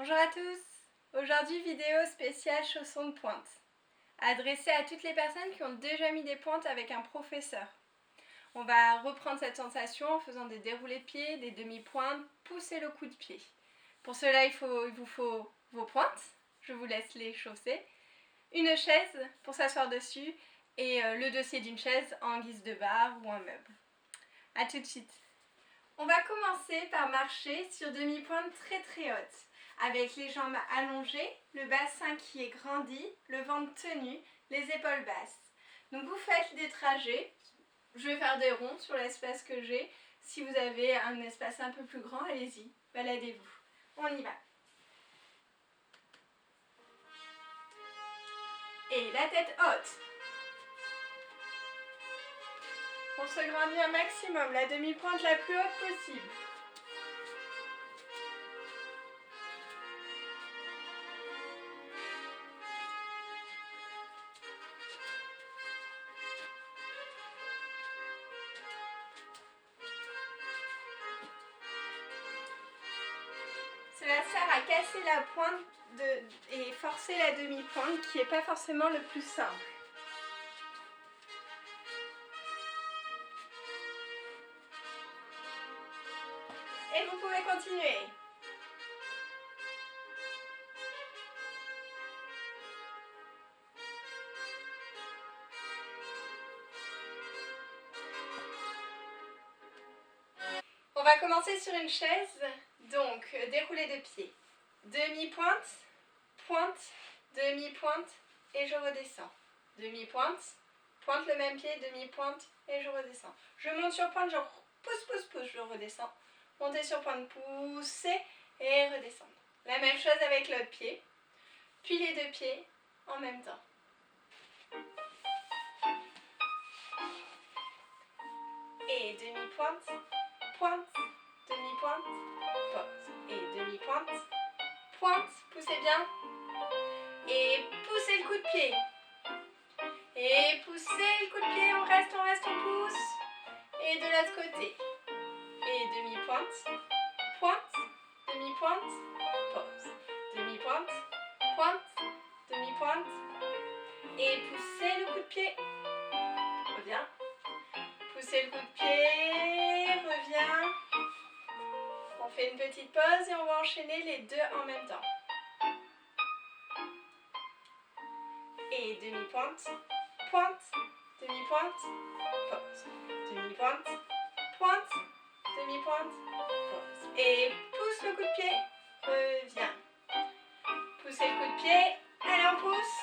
Bonjour à tous. Aujourd'hui, vidéo spéciale chaussons de pointe, adressée à toutes les personnes qui ont déjà mis des pointes avec un professeur. On va reprendre cette sensation en faisant des déroulés de pied, des demi-pointes, pousser le coup de pied. Pour cela, il vous faut vos pointes, je vous laisse les chausser, une chaise pour s'asseoir dessus et le dossier d'une chaise en guise de barre ou un meuble. A tout de suite. On va commencer par marcher sur demi-pointe très haute, avec les jambes allongées, le bassin qui est grandi, le ventre tenu, les épaules basses. Donc vous faites des trajets, je vais faire des ronds sur l'espace que j'ai. Si vous avez un espace un peu plus grand, allez-y, baladez-vous. On y va. Et la tête haute. On se grandit un maximum, la demi-pointe la plus haute possible. Cela sert à casser la pointe et forcer la demi-pointe qui n'est pas forcément le plus simple. Et vous pouvez continuer. On va commencer sur une chaise, donc déroulé de pied. Demi-pointe, pointe, demi-pointe et je redescends. Demi-pointe, pointe le même pied, demi-pointe et je redescends. Je monte sur pointe, je pousse, je redescends. Monter sur pointe, pousser et redescendre. La même chose avec l'autre pied, puis les deux pieds en même temps. Et demi-pointe, pointe, demi-pointe, pause. Et demi-pointe, pointe, poussez bien. Et poussez le coup de pied. Et poussez le coup de pied, on reste, on pousse. Et de l'autre côté. Et demi-pointe, pointe, demi-pointe, pause. Demi-pointe, pointe, demi-pointe. Et poussez le coup de pied. Reviens. Poussez le coup de pied, reviens. On fait une petite pause et on va enchaîner les deux en même temps. Et demi-pointe, pointe, demi-pointe, pause. Demi-pointe, pointe, demi-pointe, pause. Et pousse le coup de pied, reviens. Poussez le coup de pied, allez on pousse,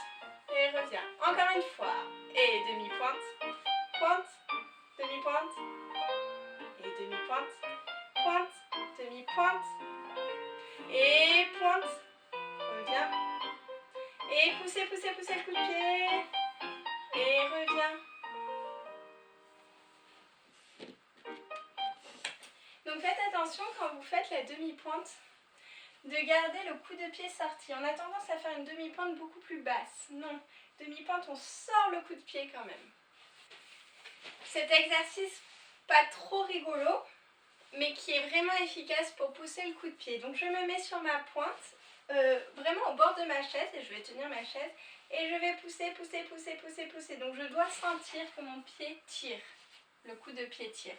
et reviens. Encore une fois. Et demi-pointe, pointe, demi-pointe, et demi-pointe, pointe, demi-pointe, et pointe, reviens. Et poussez le coup de pied, et reviens. Donc faites attention quand vous faites la demi-pointe de garder le coup de pied sorti. On a tendance à faire une demi-pointe beaucoup plus basse. Non, demi-pointe, on sort le coup de pied quand même. Cet exercice pas trop rigolo, mais qui est vraiment efficace pour pousser le coup de pied. Donc je me mets sur ma pointe, vraiment au bord de ma chaise, et je vais tenir ma chaise, et je vais pousser. Donc je dois sentir que mon pied tire, le coup de pied tire.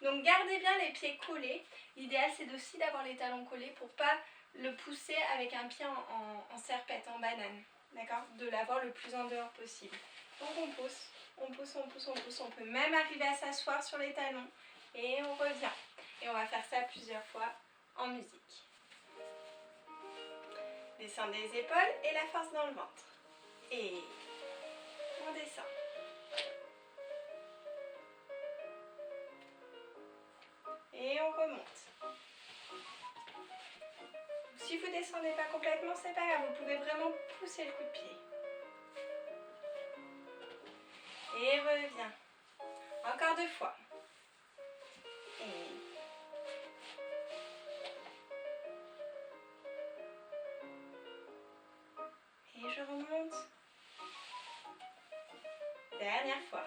Donc gardez bien les pieds collés. L'idéal c'est aussi d'avoir les talons collés pour pas le pousser avec un pied en serpette, en banane. D'accord? De l'avoir le plus en dehors possible. Donc on pousse. On peut même arriver à s'asseoir sur les talons. Et on revient. Et on va faire ça plusieurs fois en musique. Descendez les épaules et la force dans le ventre. Et on descend. Et on remonte. Si vous ne descendez pas complètement, c'est pas grave. Vous pouvez vraiment pousser le coup de pied. Et reviens. Encore deux fois. Et je remonte. Dernière fois.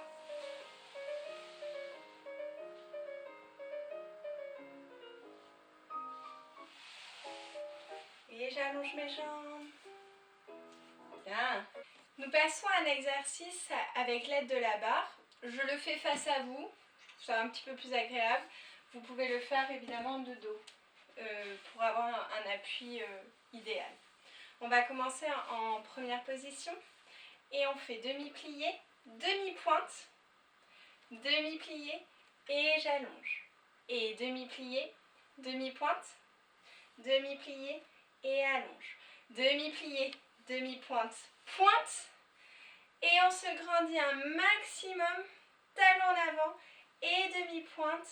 Et j'allonge mes jambes. Bien. Nous passons à un exercice avec l'aide de la barre. Je le fais face à vous. Je trouve ça un petit peu plus agréable. Vous pouvez le faire évidemment de dos pour avoir un appui idéal. On va commencer en première position et on fait demi-plié, demi-pointe, demi-plié et j'allonge. Et demi-plié, demi-pointe, demi-plié et allonge. Demi-plié, demi-pointe, pointe. Et on se grandit un maximum, talon en avant et demi-pointe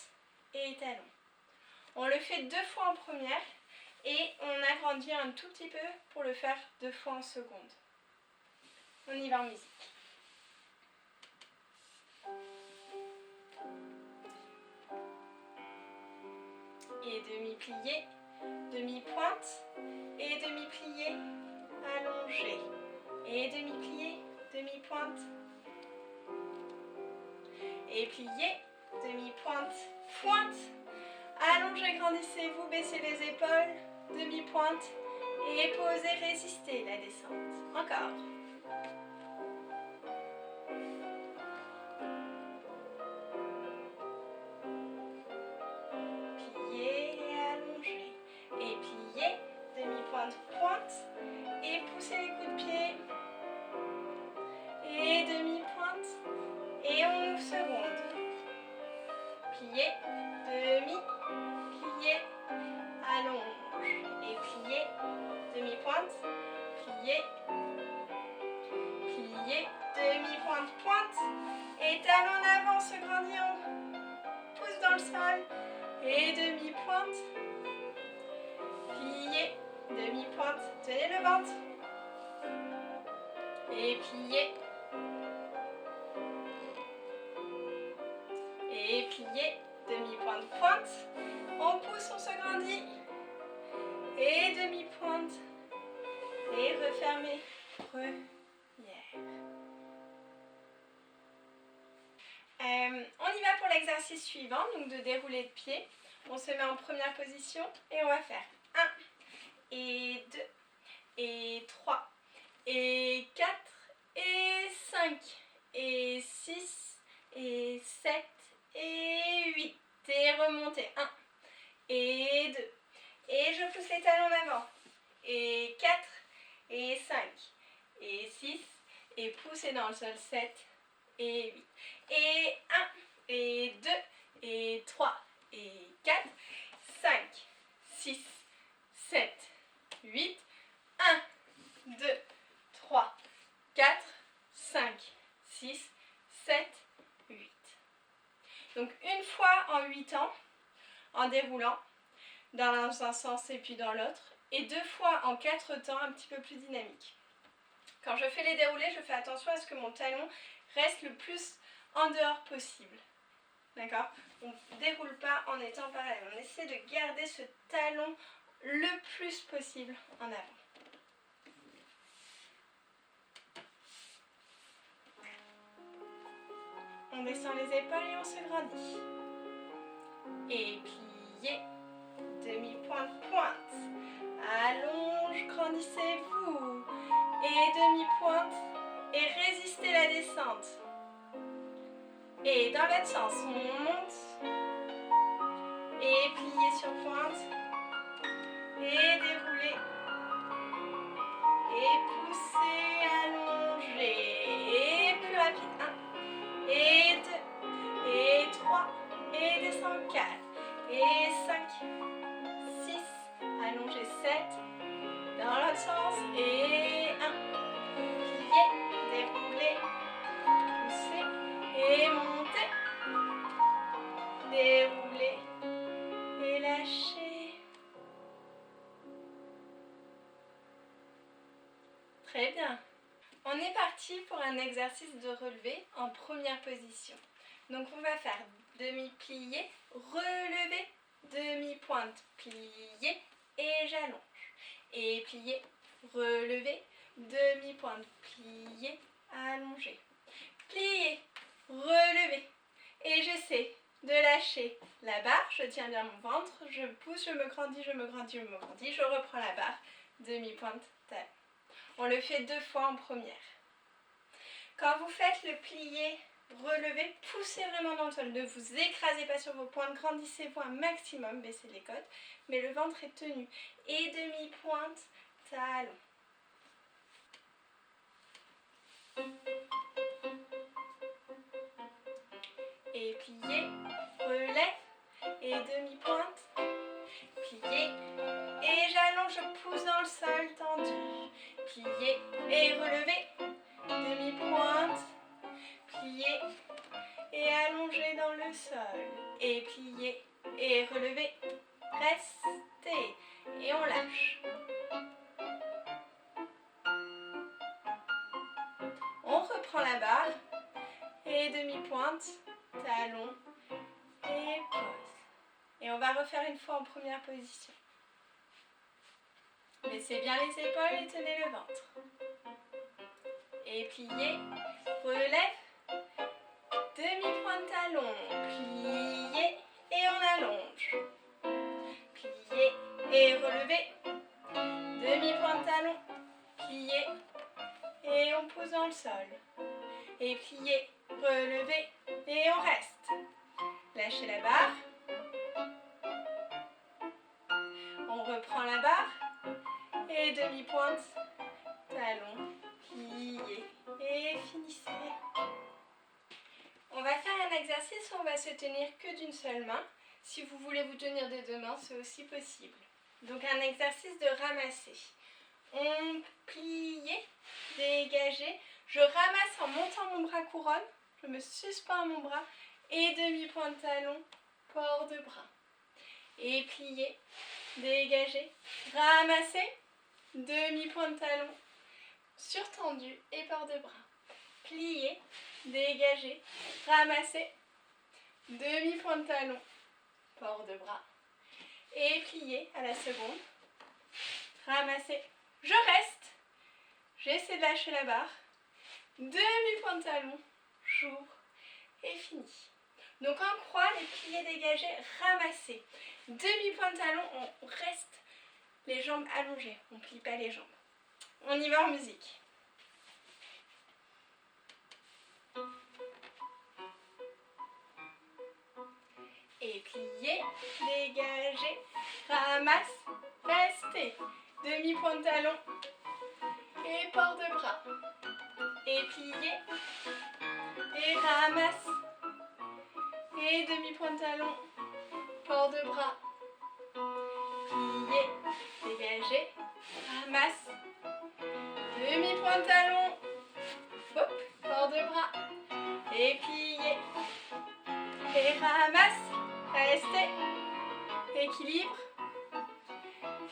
et talon. On le fait 2 fois en première et on agrandit un tout petit peu pour le faire 2 fois en seconde. On y va en musique. Et demi-plié, demi-pointe et demi-plié, allongé. Et demi-plié, demi-pointe. Et plié, demi-pointe, pointe. Allongez, grandissez-vous, baissez les épaules, demi-pointe. Et posez, résistez la descente. Encore. Plié et allongé. Et plié, demi-pointe, pointe. Et poussez les coups de pied. Et demi-pointe. Et on ouvre seconde. Plié, demi, plié, allonge. Et plié, demi-pointe, plié, plié, demi-pointe, pointe. Et talon en avant, se grandit, on pousse dans le sol. Et demi-pointe, plié, demi-pointe, tenez le ventre. Et plié. Et plié, demi-pointe, pointe. On pousse, on se grandit. Et demi-pointe. Et refermez. Première. On y va pour l'exercice suivant, donc de dérouler de pied. On se met en première position et on va faire 1 et 2 et 3 et 4 et 5 et 6 et 7 et 8. Et remontez. 1 et 2. Et je pousse les talons en avant. Et 4 et 5 et 6 et poussez dans le sol 7 et 8. Et 1 et 2 et 3 et 4, 5, 6, 7, 8. 1, 2, 3, 4, 5, 6, 7, 8. Donc une fois en 8 temps, en déroulant dans un sens et puis dans l'autre, et 2 fois en 4 temps un petit peu plus dynamique. Quand je fais les déroulés, je fais attention à ce que mon talon reste le plus en dehors possible. D'accord? On ne déroule pas en étant parallèle. On essaie de garder ce talon le plus possible en avant. On descend les épaules et on se grandit. Et plié, demi-pointe, pointe. Allonge, grandissez-vous. Et demi-pointe. Et résistez la descente. Et dans l'autre sens, on monte. Et plié sur pointe. Et déroulez. Et poussez, allongez. Et plus rapide. 1. Et 2. Et 3. Et descend 4. Et 5. 6. Allongez 7. Dans l'autre sens. Et 1. Pliez. Déroulez. Poussez. Et montez. Déroulez. Et lâchez. Très bien. On est parti pour un exercice de relevé en première position. Donc on va faire demi-plié, relevé, demi-pointe, plié et j'allonge. Et plié, relevé, demi-pointe, plié, allongé. Plié, relevé. Et j'essaie de lâcher la barre. Je tiens bien mon ventre, je pousse, je me grandis, je me grandis, je me grandis. Je reprends la barre. demi-pointe talon. On le fait 2 fois en première. Quand vous faites le plié, relevé, poussez vraiment dans le sol. Ne vous écrasez pas sur vos pointes, grandissez-vous un maximum, baissez les côtes, mais le ventre est tenu. Et demi-pointe talon. Et plié, relève, et demi-pointe, plié, et j'allonge, je pousse dans le sol, tendu, plié, et relevé, demi-pointe, plié, et allongé dans le sol, et plié, et relevé, restez, et on lâche. On reprend la barre, et demi-pointe, talon, et pose. Et on va refaire une fois en première position. Laissez bien les épaules et tenez le ventre. Et plié, relève, demi-pointe talon, plié et on allonge. Plié et relevé, demi-pointe talon, plié et on pousse dans le sol. Et plié, relevé et on reste. Lâchez la barre. On reprend la barre et demi-pointe, talon, plié et finissez. On va faire un exercice où on va se tenir que d'une seule main. Si vous voulez vous tenir des 2 mains, c'est aussi possible. Donc un exercice de ramasser. On plie, dégagez. Je ramasse en montant mon bras couronne. Je me suspends à mon bras et demi-pointe talon, port de bras. Et plié, dégagez, ramassez, demi-pointe talon, surtendu et port de bras. Plié, dégagez, ramassez, demi-pointe talon, port de bras. Et plié à la seconde, ramassez, je reste, j'essaie de lâcher la barre, demi-pointe talon, j'ouvre et fini. Donc en croix, les pliés dégagés, ramassez. Demi-pointe talon, on reste les jambes allongées, on ne plie pas les jambes. On y va en musique. Et plié, dégagez, ramasse, restez. Demi-pointe talon et port de bras. Et plié, et ramasse. Et demi-pointe talon, port de bras. Plié, dégagez, ramasse. Demi-pointe talon, hop, port de bras. Et plié, et ramasse, restez. Équilibre.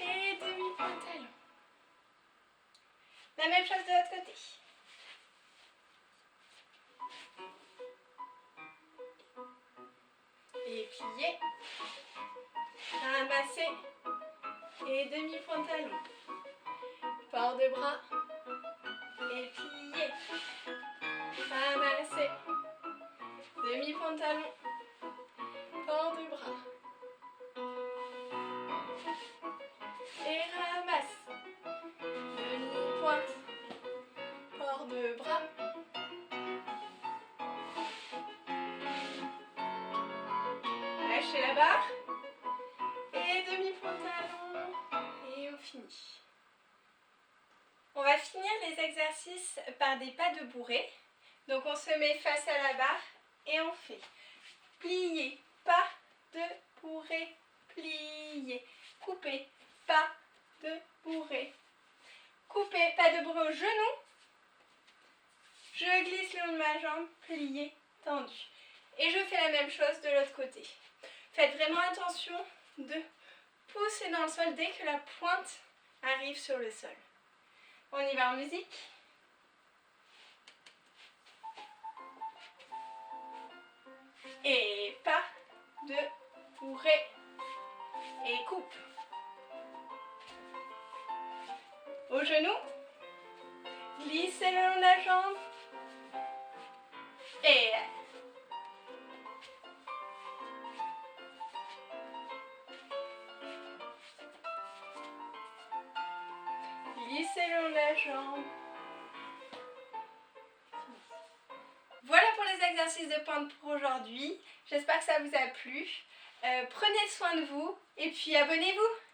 Et demi-pointe talon. La même chose de l'autre côté. Et plié, ramassez et demi-pointe talon. Port de bras et plié, ramassez, demi-pointe talon, port de bras. Et ramasse, demi-pointe, port de bras. Lâchez la barre et demi-pointe talon et on finit. On va finir les exercices par des pas de bourrée. Donc on se met face à la barre et on fait plier, pas de bourrée, plier, couper, pas de bourrée, couper, pas de bourrée au genou. Je glisse le long de ma jambe, plié, tendu. Et je fais la même chose de l'autre côté. Faites vraiment attention de pousser dans le sol dès que la pointe arrive sur le sol. On y va en musique. Et pas de bourrée. Et coupe. Au genou. Glissez le long de la jambe. Et Glissez le long de la jambe. Voilà pour les exercices de pointe pour aujourd'hui. J'espère que ça vous a plu. Prenez soin de vous et puis abonnez-vous.